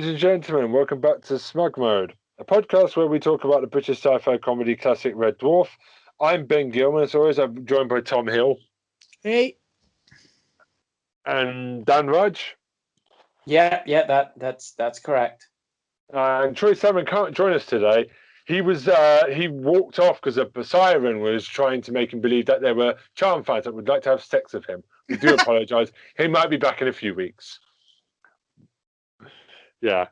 and gentlemen, welcome back to Smug Mode, a podcast where we talk about the British sci-fi comedy classic Red Dwarf. I'm Ben Gilman, as always. I'm joined by Tom Hill. Hey. And Dan Rudge. That's correct. And Troy Salmon can't join us today. He walked off because a Psiren was trying to make him believe that there were charm fans that would like to have sex with him. We do apologise. He might be back in a few weeks. Yeah.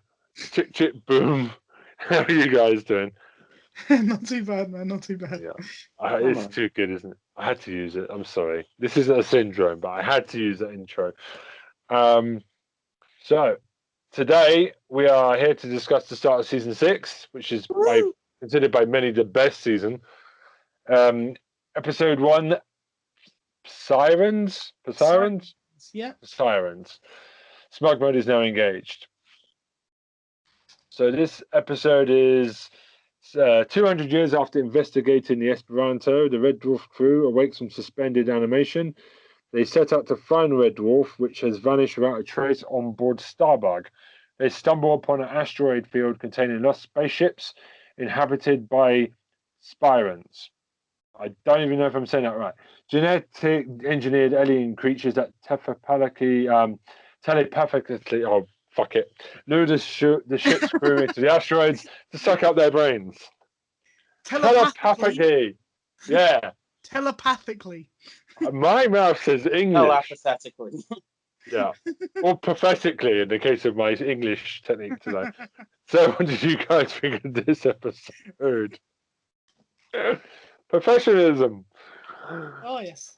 Chip, chip, boom. How are you guys doing? Not too bad, man. Not too bad. Yeah. It's too good, isn't it? I had to use it. I'm sorry. This isn't a syndrome, but I had to use that intro. So, today we are here to discuss the start of season 6, which is considered by many the best season. Episode 1, Psirens? Yeah. Psirens. Smug mode is now engaged. So this episode is 200 years after investigating the Esperanto. The Red Dwarf crew awakes from suspended animation. They set out to find Red Dwarf, which has vanished without a trace on board Starbug. They stumble upon an asteroid field containing lost spaceships inhabited by Psirens. I don't even know if I'm saying that right. Genetic engineered alien creatures that telepathically lure the ship's crew into the asteroids to suck up their brains. Telepathically. Yeah. Telepathically. My mouth says English. Telepathically. Yeah. Or prophetically in the case of my English technique today. So what did you guys think of this episode? Professionalism. Oh, yes.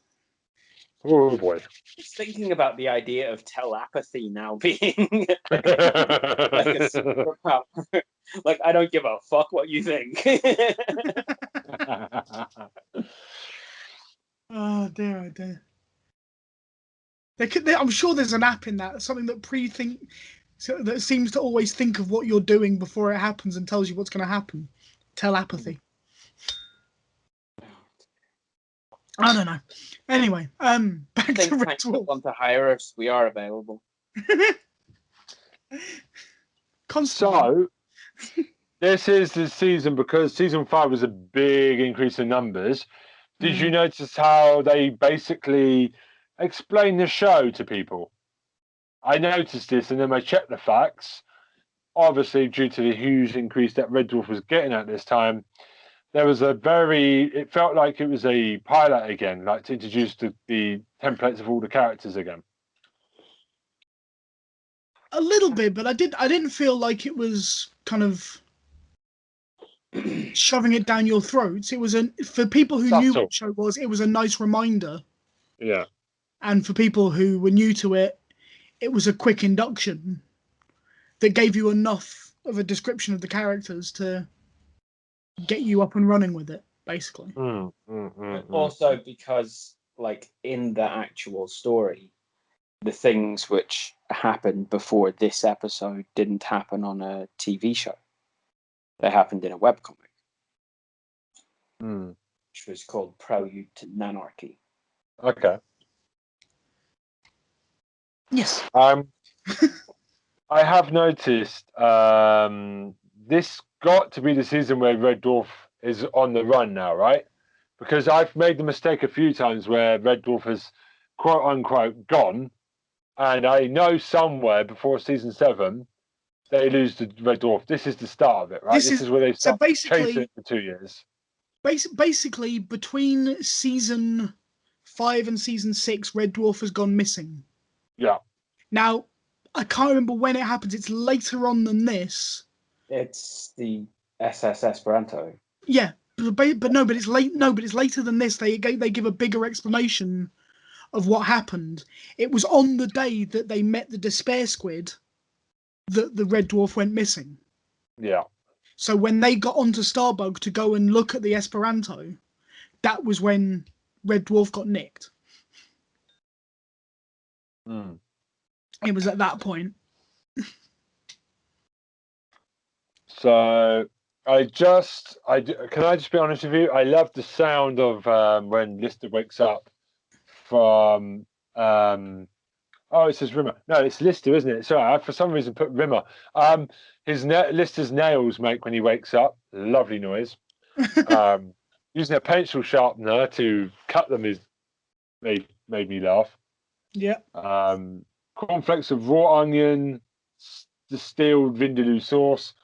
Oh, boy. Just thinking about the idea of telepathy now being like a superpower. Like, I don't give a fuck what you think. Oh, dear, oh, dear. I'm sure there's an app in that, something that that seems to always think of what you're doing before it happens and tells you what's going to happen. Telepathy. I don't know. Anyway, back to Red Dwarf. Want to hire us? We are available. So, this is the season because season 5 was a big increase in numbers. Did you notice how they basically explain the show to people? I noticed this and then I checked the facts. Obviously, due to the huge increase that Red Dwarf was getting at this time, there was it felt like it was a pilot again, like to introduce the templates of all the characters again. A little bit, but I didn't feel like it was kind of shoving it down your throats. It was for people who knew what the show was, it was a nice reminder. Yeah. And for people who were new to it, it was a quick induction that gave you enough of a description of the characters to get you up and running with it, basically. Also because, like, in the actual story, the things which happened before this episode didn't happen on a TV show. They happened in a webcomic, which was called Prelude to Nanarchy. Okay. Yes. I have noticed this got to be the season where Red Dwarf is on the run now, right? Because I've made the mistake a few times where Red Dwarf has quote unquote gone, and I know somewhere before season 7 they lose the Red Dwarf. This is the start of it, right? This is where they start chasing it for 2 years. Basically, between season 5 and season 6, Red Dwarf has gone missing. Yeah. Now, I can't remember when it happens. It's later on than this. It's the SS Esperanto. Yeah, but it's late. No, but it's later than this. They give a bigger explanation of what happened. It was on the day that they met the Despair Squid that the Red Dwarf went missing. Yeah. So when they got onto Starbug to go and look at the Esperanto, that was when Red Dwarf got nicked. It was at that point. So can I just be honest with you? I love the sound of when Lister wakes up from Oh, it says Rimmer. No, it's Lister, isn't it? Sorry, I for some reason put Rimmer. Lister's nails make when he wakes up. Lovely noise. Using a pencil sharpener to cut them made me laugh. Yeah. Cornflakes of raw onion, distilled vindaloo sauce.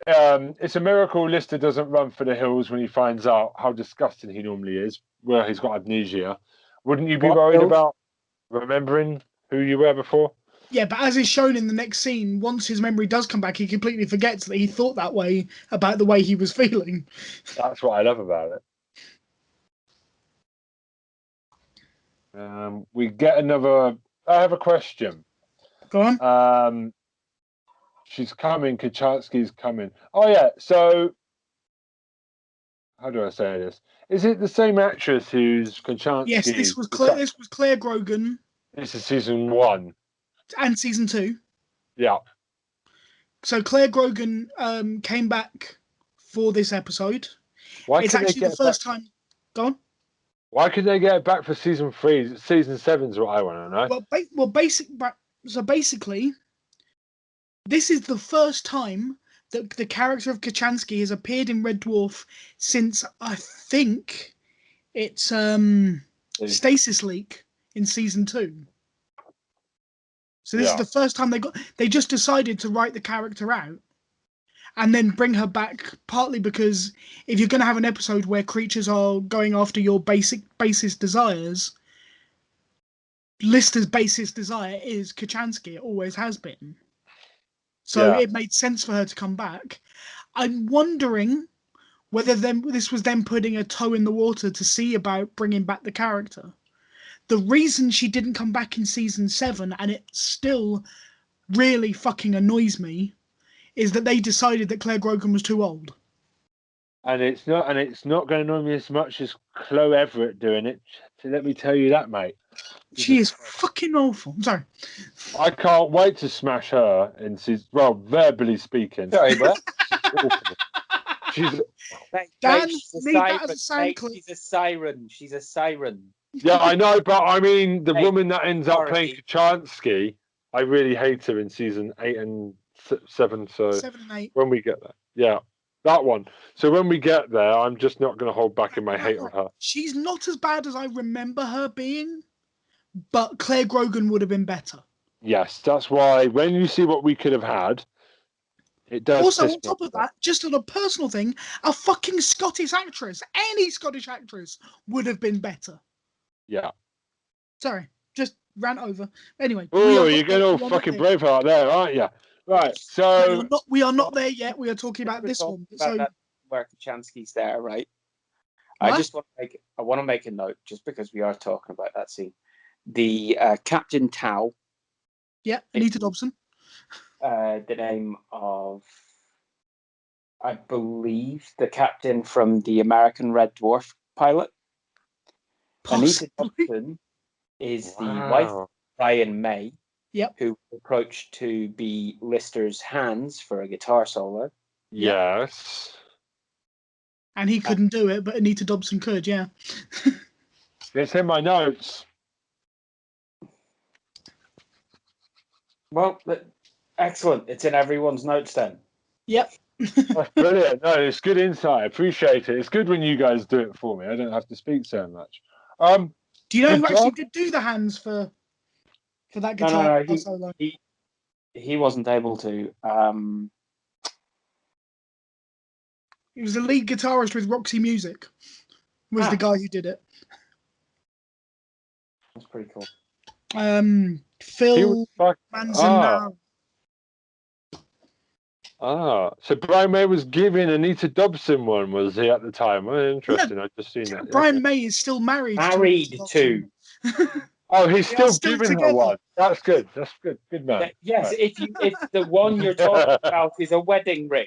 It's a miracle Lister doesn't run for the hills when he finds out how disgusting he normally is, where he's got amnesia. Wouldn't you be worried about remembering who you were before? Yeah, but as is shown in the next scene, once his memory does come back, he completely forgets that he thought that way about the way he was feeling. That's what I love about it. We get another. I have a question. Go on. She's coming. Kachansky's coming. Oh yeah. So, how do I say this? Is it the same actress who's Kachansky? Yes, this was Claire Grogan. This is season 1 and season 2. Yeah. So Claire Grogan came back for this episode. It's actually the first time. Go on. Why could they get it back for season 3? Season 7's what I want to know. So basically, this is the first time that the character of Kachansky has appeared in Red Dwarf since I think it's Stasis Leak in season 2. So this is the first time they just decided to write the character out and then bring her back, partly because if you're going to have an episode where creatures are going after your basest desires, Lister's basest desire is Kachansky. It always has been. So it made sense for her to come back. I'm wondering whether this was them putting a toe in the water to see about bringing back the character. The reason she didn't come back in season 7, and it still really fucking annoys me, is that they decided that Claire Grogan was too old. And it's not going to annoy me as much as Chloe Everett doing it. So let me tell you that, mate. She is fucking awful. I'm sorry. I can't wait to smash her in season. Well, verbally speaking. Sorry, but she's. Dan, need that as a sound clip. She's a siren. She's a siren. Yeah, I know, but I mean, the woman that ends up playing Kachansky, I really hate her in season 8 and 7. So 7 and 8. When we get there, yeah, that one. So when we get there, I'm just not going to hold back in my hate of her. She's not as bad as I remember her being, but Claire Grogan would have been better. Yes, that's why when you see what we could have had, it does. Also, on top of that, just on a personal thing, a fucking Scottish actress, any Scottish actress, would have been better. Yeah. Sorry, just ran over. Anyway. Oh, you're getting all fucking Braveheart there, aren't you? Right. So we are not there yet. We are talking about this one. So where Kachansky's there, right? What? I want to make a note just because we are talking about that scene. The Captain Tau. Yeah, Anita Dobson. The name of, I believe, the captain from the American Red Dwarf pilot. Possibly. Anita Dobson is the wife of Brian May, who approached to be Lister's hands for a guitar solo. Yes. And he couldn't do it, but Anita Dobson could, yeah. It's in my notes. Well, excellent. It's in everyone's notes then. Yep. That's brilliant. No, it's good insight. I appreciate it. It's good when you guys do it for me. I don't have to speak so much. Do you know who actually did do the hands for that guitar solo? He wasn't able to. He was the lead guitarist with Roxy Music. Was the guy who did it. That's pretty cool. Phil Manzanaro. So Brian May was giving Anita Dobson one, was he, at the time? Oh, interesting. I've just seen that. Brian May is still married to. Oh, he's still giving her one. That's good. That's good. Good man. Yes, right. if the one you're talking about is a wedding ring.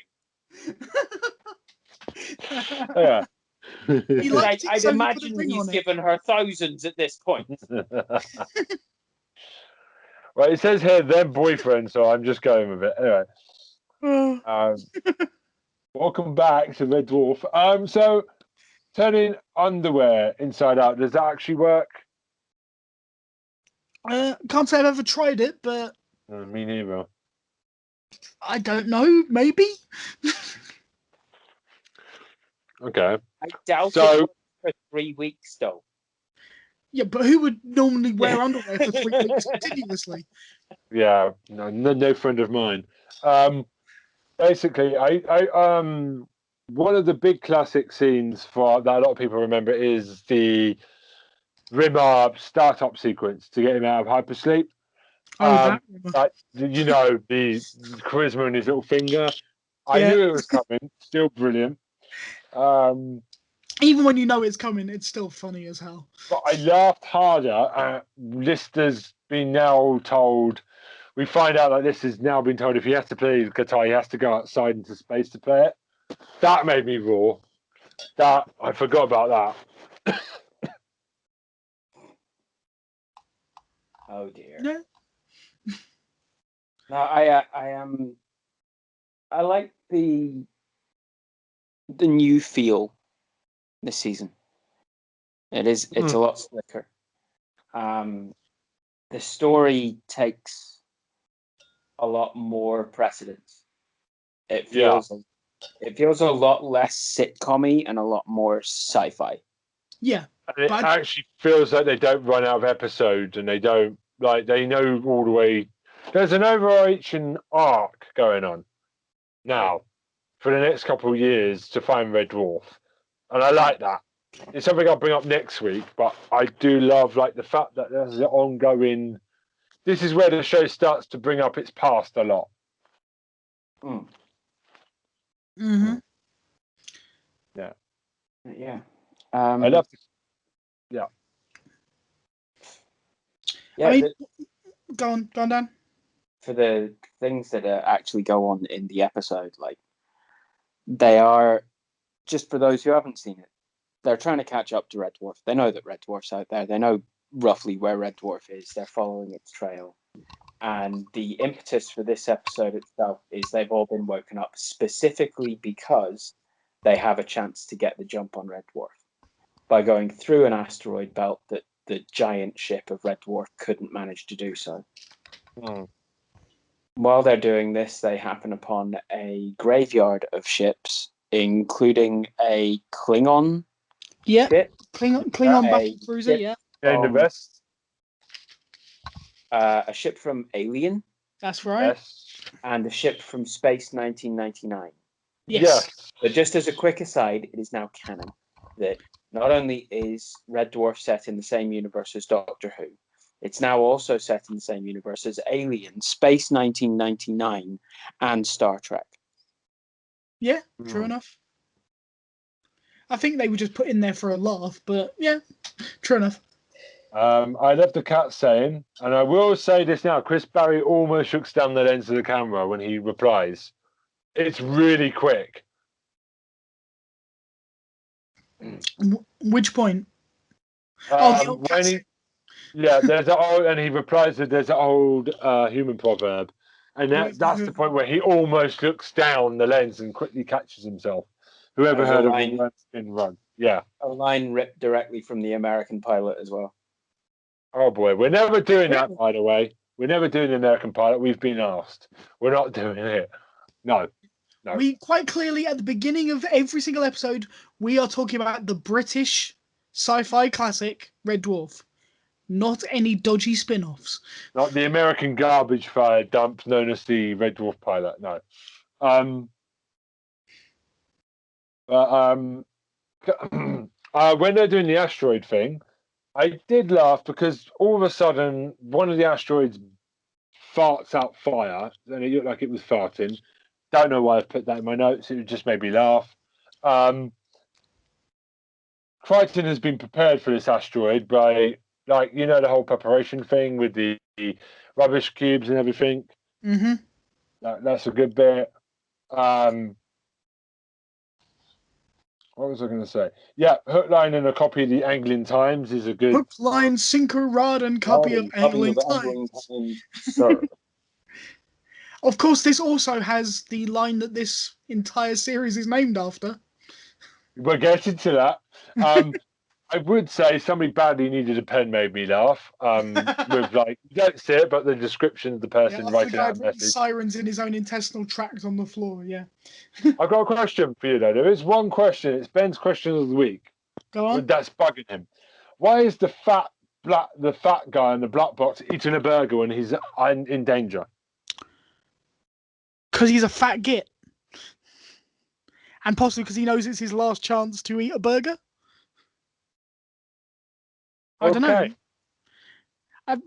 Yeah. I'd imagine he's given her thousands at this point. Well, it says here they're boyfriends, so I'm just going with it. Anyway. Welcome back to Red Dwarf. So turning underwear inside out, does that actually work? Can't say I've ever tried it, but Me neither. I don't know. Maybe. Okay. I doubt So- it works for 3 weeks though. Yeah, but who would normally wear underwear for 3 weeks continuously? Yeah, no friend of mine. Basically, one of the big classic scenes for that a lot of people remember is the Rimmer startup sequence to get him out of hypersleep. Oh, Like, you know, the charisma in his little finger. I Yeah. knew it was coming. Still brilliant. Even when you know it's coming, it's still funny as hell. But I laughed harder at Lister's being now told. We find out that this has now been told if he has to play the guitar, he has to go outside into space to play it. That made me raw. That I forgot about that. Oh dear. Yeah. No, I like the new feel this season. It's a lot slicker. The story takes a lot more precedence. It feels a lot less sitcom-y and a lot more sci-fi. Yeah. And it actually feels like they don't run out of episodes, and they don't they know all the way. There's an overarching arc going on now for the next couple of years to find Red Dwarf, and I like that. It's something I'll bring up next week, but I do love the fact that there's an ongoing. This is where the show starts to bring up its past a lot. Mm-hmm. Yeah. Yeah. I love this. Yeah. Yeah. I mean, go on, Dan. For the things that actually go on in the episode, they are, just for those who haven't seen it, they're trying to catch up to Red Dwarf. They know that Red Dwarf's out there. They know roughly where Red Dwarf is. They're following its trail. And the impetus for this episode itself is they've all been woken up specifically because they have a chance to get the jump on Red Dwarf by going through an asteroid belt that the giant ship of Red Dwarf couldn't manage to do so. While they're doing this, they happen upon a graveyard of ships, including a Klingon ship. Klingon battle cruiser, yeah. In the vest. A ship from Alien. That's right. Yes. And a ship from Space 1999. Yes. But just as a quick aside, it is now canon that not only is Red Dwarf set in the same universe as Doctor Who, it's now also set in the same universe as Alien, Space 1999, and Star Trek. Yeah, true enough. I think they were just put in there for a laugh, but yeah, true enough. I love the cat saying, and I will say this now, Chris Barry almost looks down the lens of the camera when he replies. It's really quick. Which point? There's an old, and he replies that there's an old human proverb, and that's the point where he almost looks down the lens and quickly catches himself. Whoever heard of a run? Yeah. A line ripped directly from the American pilot as well. Oh boy, we're never doing that, by the way. We're never doing the American pilot. We've been asked. We're not doing it. No. We quite clearly, at the beginning of every single episode, we are talking about the British sci-fi classic Red Dwarf, not any dodgy spin-offs. Not the American garbage fire dump known as the Red Dwarf pilot. No. When they're doing the asteroid thing, I did laugh because all of a sudden one of the asteroids farts out fire, and it looked like it was farting. Don't know why I've put that in my notes. It just made me laugh. Crichton has been prepared for this asteroid by, the whole preparation thing with the rubbish cubes and everything. Mm-hmm. That's a good bit. What was I going to say? Yeah, hook, line, and a copy of the Anglian Times is a good... Hook, line, sinker, rod, and copy of Anglian Times. Sir. Of course, this also has the line that this entire series is named after. We'll get into that. I would say somebody badly needed a pen made me laugh. With like you don't see it, but the description of the person That's the writing guy out a putting message. sirens in his own intestinal tract on the floor. Yeah. I've got a question for you though. There is one question. It's Ben's question of the week. Go on. That's bugging him. Why is the fat guy in the black box eating a burger when he's in danger? Because he's a fat git. And possibly because he knows it's his last chance to eat a burger. I don't know.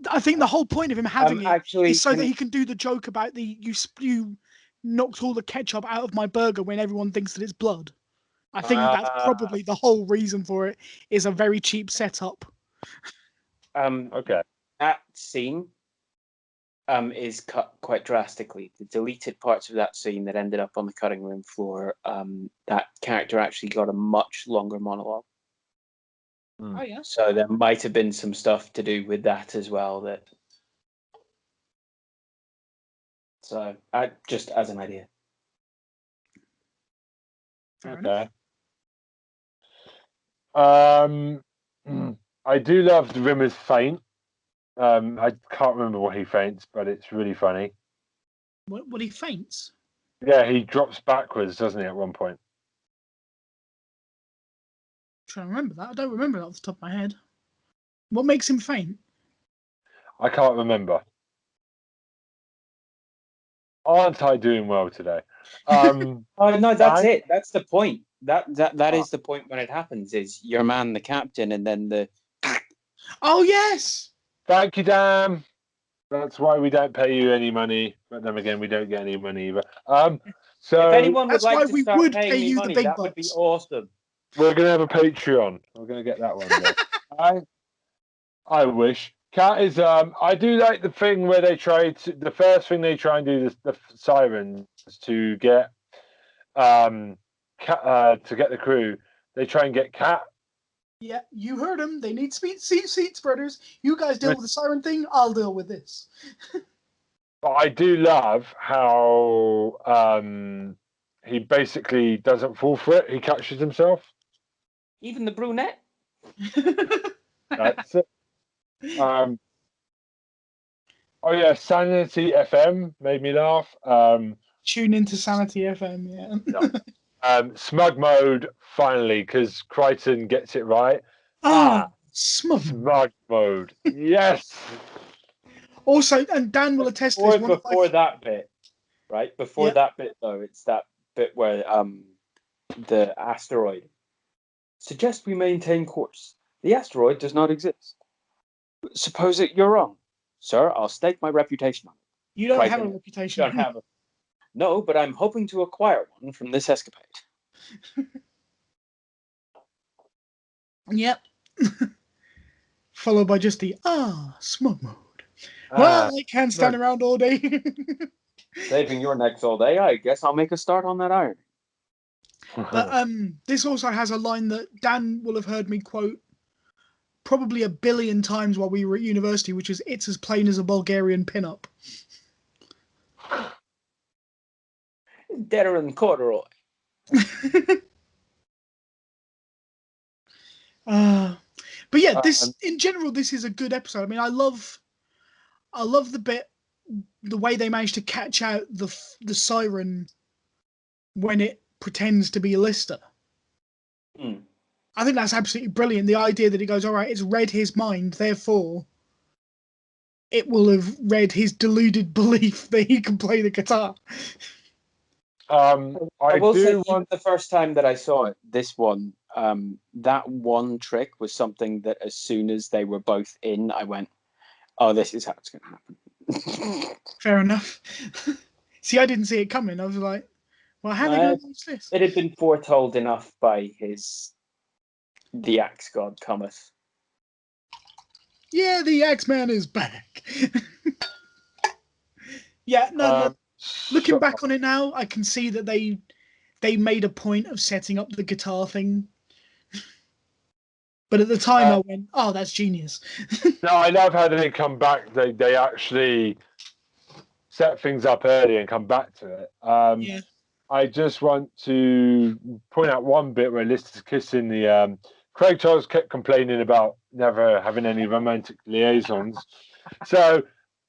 I think the whole point of him having it is so that he can do the joke about you knocked all the ketchup out of my burger when everyone thinks that it's blood. I think that's probably the whole reason for it. Is a very cheap setup. Okay. That scene is cut quite drastically. The deleted parts of that scene that ended up on the cutting room floor, that character actually got a much longer monologue. Oh yeah. So there might have been some stuff to do with that as well. So just as an idea. Fair Okay. I do love the Rimmer's feint. I can't remember what he feints, but it's really funny. What he faints? Yeah, he drops backwards, doesn't he, at one point? I'm trying to remember that. I don't remember that off the top of my head. What makes him faint? I can't remember. Aren't I doing well today? Oh no, that's it. That's the point. That is the point when it happens. Is your man the captain, and then the. Oh yes. Thank you, Dan. That's why we don't pay you any money, but then again, we don't get any money either. So if anyone would that's like why to we start would paying pay me you money, the big that would be bucks. awesome. We're gonna have a Patreon. We're gonna get that one. I wish. Cat is. I do like the thing where they try to. The first thing they try and do the sirens to get to get the crew. They try and get Cat. Yeah, you heard him. They need seat spreaders. You guys deal with the siren thing. I'll deal with this. But I do love how he basically doesn't fall for it. He catches himself. Even the brunette. That's it. Oh yeah, Sanity FM made me laugh. Tune into Sanity FM. Yeah. Smug mode finally because Crichton gets it right. Smug mode. Yes. Also, and Dan will attest to this. Before that bit, right? Before that bit, though, it's that bit where the asteroid suggests we maintain course. The asteroid does not exist. Suppose you're wrong, sir. I'll stake my reputation on it. You don't have a reputation. You don't have a. No, but I'm hoping to acquire one from this escapade. Yep. Followed by just the smug mode. Well, I can't stand around all day. Saving your necks all day. I guess I'll make a start on that iron. But this also has a line that Dan will have heard me quote probably 1 billion times while we were at university, which is "It's as plain as a Bulgarian pinup." Deader than corduroy. But yeah, this in general, this is a good episode. I mean, I love the way they managed to catch out the siren when it pretends to be a lister. I think that's absolutely brilliant. The idea that it goes, all right, it's read his mind, therefore it will have read his deluded belief that he can play the guitar. I will say, the first time that I saw it, this one, that one trick was something that as soon as they were both in, I went, oh, this is how it's going to happen. Fair enough. See, I didn't see it coming. I was like, well, how are they going to use this? It had been foretold enough by the Axe God cometh. Yeah, the Axeman is back. Yeah, no, looking back on it now, I can see that they made a point of setting up the guitar thing. But at the time I went, oh, that's genius. No, I love how they come back. They actually set things up early and come back to it. I just want to point out one bit where Lister's kissing the Craig Charles kept complaining about never having any romantic liaisons. So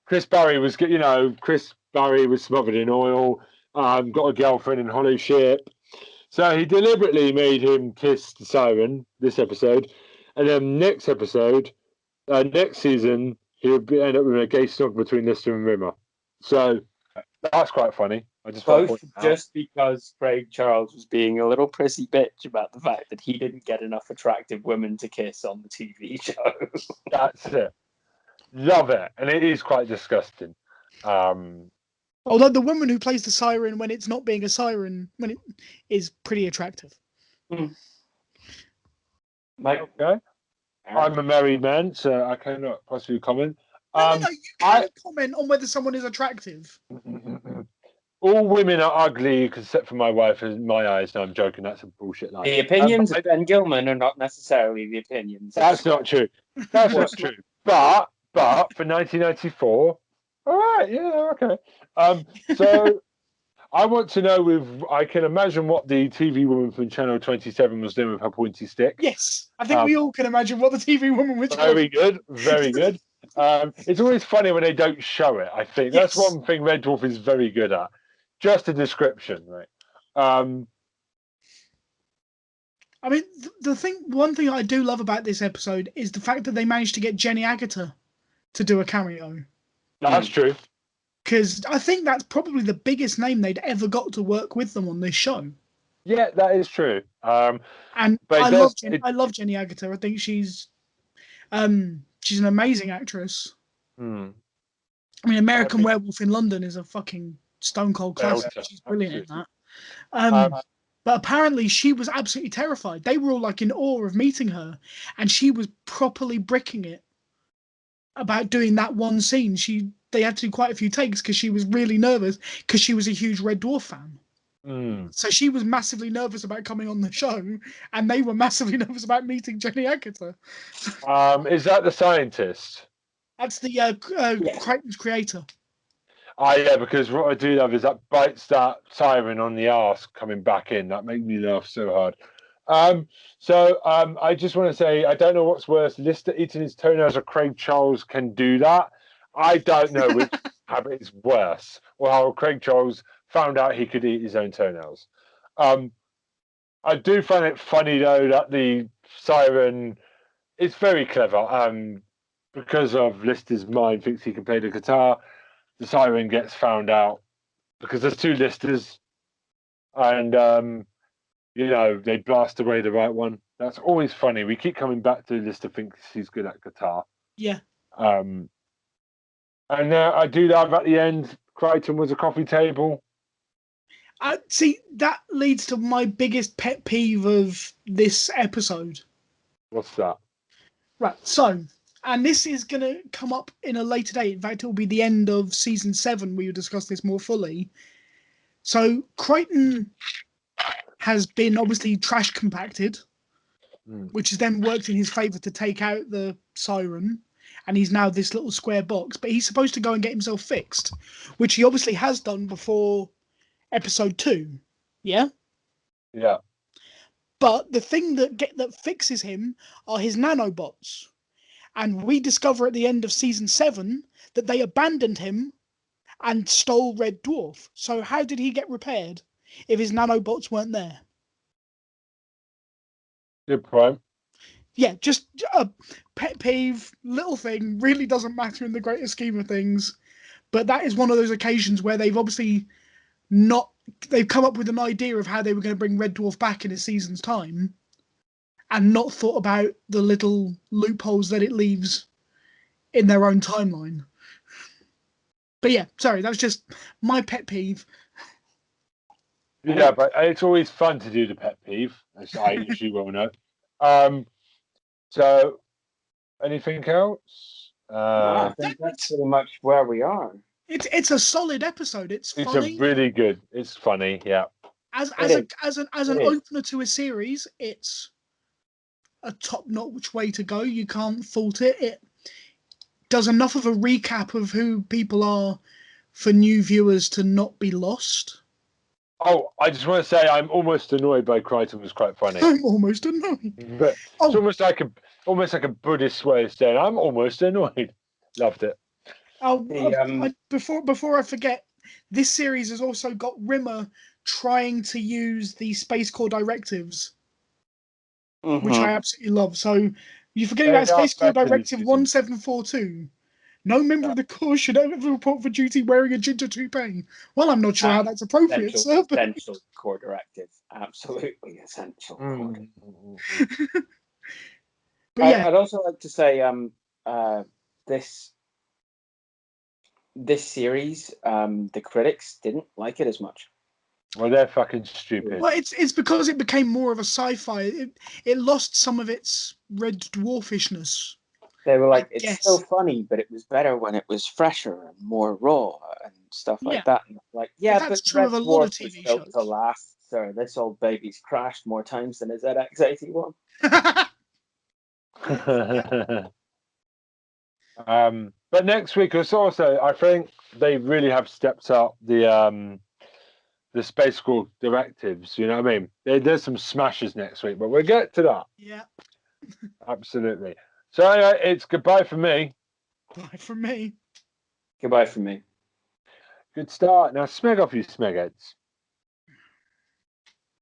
Chris Barry was smothered in oil, got a girlfriend in Hollow Ship. So he deliberately made him kiss the siren this episode, and then next season, end up with a gay snog between Lister and Rimmer. So that's quite funny. I just both just because Craig Charles was being a little prissy bitch about the fact that he didn't get enough attractive women to kiss on the TV show. That's it. Love it, and it is quite disgusting. Although the woman who plays the siren when it's not being a siren, when it is pretty attractive. Mike, okay. I'm a married man, so I cannot possibly comment. No, you can comment on whether someone is attractive. All women are ugly, except for my wife, in my eyes. No, I'm joking. That's a bullshit lie. The opinions of Ben Gilman are not necessarily the opinions. That's not true. That's not true. But for 1994, all right, yeah, okay. So I want to know I can imagine what the TV woman from Channel 27 was doing with her pointy stick. Yes, I think we all can imagine what the TV woman was doing. Very good, very good. It's always funny when they don't show it, I think. That's one thing Red Dwarf is very good at. Just a description, right? I mean, one thing I do love about this episode is the fact that they managed to get Jenny Agutter to do a cameo. That's true. Because I think that's probably the biggest name they'd ever got to work with them on this show. Yeah, that is true. I love Jenny Agutter. I think she's an amazing actress. I mean, American Werewolf in London is a fucking stone cold classic. She's brilliant in that. But apparently she was absolutely terrified. They were all like in awe of meeting her, and she was properly bricking it about doing that one scene. They had to do quite a few takes because she was really nervous because she was a huge Red Dwarf fan. So she was massively nervous about coming on the show, and they were massively nervous about meeting Jenny Agutter. Is that the scientist? That's the Crichton's creator. Yeah, because what I do love is that bites that siren on the arse coming back in. That made me laugh so hard. I just want to say, I don't know what's worse, Lister eating his toenails or Craig Charles can do that. I don't know which habit is worse, or how Craig Charles found out he could eat his own toenails. I do find it funny, though, that the siren is very clever. Because of Lister's mind thinks he can play the guitar, the siren gets found out because there's two Listers, and they blast away the right one. That's always funny. We keep coming back to Lister thinks he's good at guitar. Yeah. And I do love at the end, Crichton was a coffee table. See, that leads to my biggest pet peeve of this episode. What's that? Right, so, and this is going to come up in a later date. In fact, it will be the end of season 7. We will discuss this more fully. So, Crichton has been obviously trash compacted, which has then worked in his favour to take out the siren, and he's now this little square box. But he's supposed to go and get himself fixed, which he obviously has done before episode 2. Yeah? Yeah. But the thing that fixes him are his nanobots. And we discover at the end of season 7 that they abandoned him and stole Red Dwarf. So how did he get repaired if his nanobots weren't there? Good point. Yeah, just a pet peeve, little thing, really doesn't matter in the greater scheme of things. But that is one of those occasions where they've obviously they've come up with an idea of how they were going to bring Red Dwarf back in a season's time and not thought about the little loopholes that it leaves in their own timeline. But yeah, sorry, that was just my pet peeve. Yeah, but it's always fun to do the pet peeve, as I usually will know. So, anything else? I think that's pretty much where we are. It's a solid episode. It's funny. It's a really good. It's funny, yeah. As an opener to a series, it's a top-notch way to go. You can't fault it. It does enough of a recap of who people are for new viewers to not be lost. Oh, I just want to say I'm almost annoyed by Crichton was quite funny. I'm almost annoyed. But it's Oh. almost like a Buddhist way of saying I'm almost annoyed. Loved it. Oh, before I forget, this series has also got Rimmer trying to use the Space Corps directives, which I absolutely love. So you forget about They are Space Corps better Directive this season. 1742. No member of the Corps should ever report for duty wearing a ginger toupee. Well, I'm not sure how that's appropriate, sir. But... Essential core directive. Absolutely essential. But yeah, I'd also like to say this series, the critics didn't like it as much. Well, they're fucking stupid. well, it's because it became more of a sci-fi. It lost some of its red dwarfishness. They were like, I it's guess. still funny, but it was better when it was fresher and more raw and stuff like Yeah. that. And like, yeah, But but that's true Red of a Dwarf lot of was TV built shows. to last, sir. This old baby's crashed more times than his ZX81. But next week also, I think they really have stepped up the Space Corps directives. You know what I mean? There's some smashes next week, but we'll get to that. Yeah. Absolutely. So anyway, it's goodbye from me. Bye from me. Goodbye from me. Good start. Now, smeg off, you smegheads.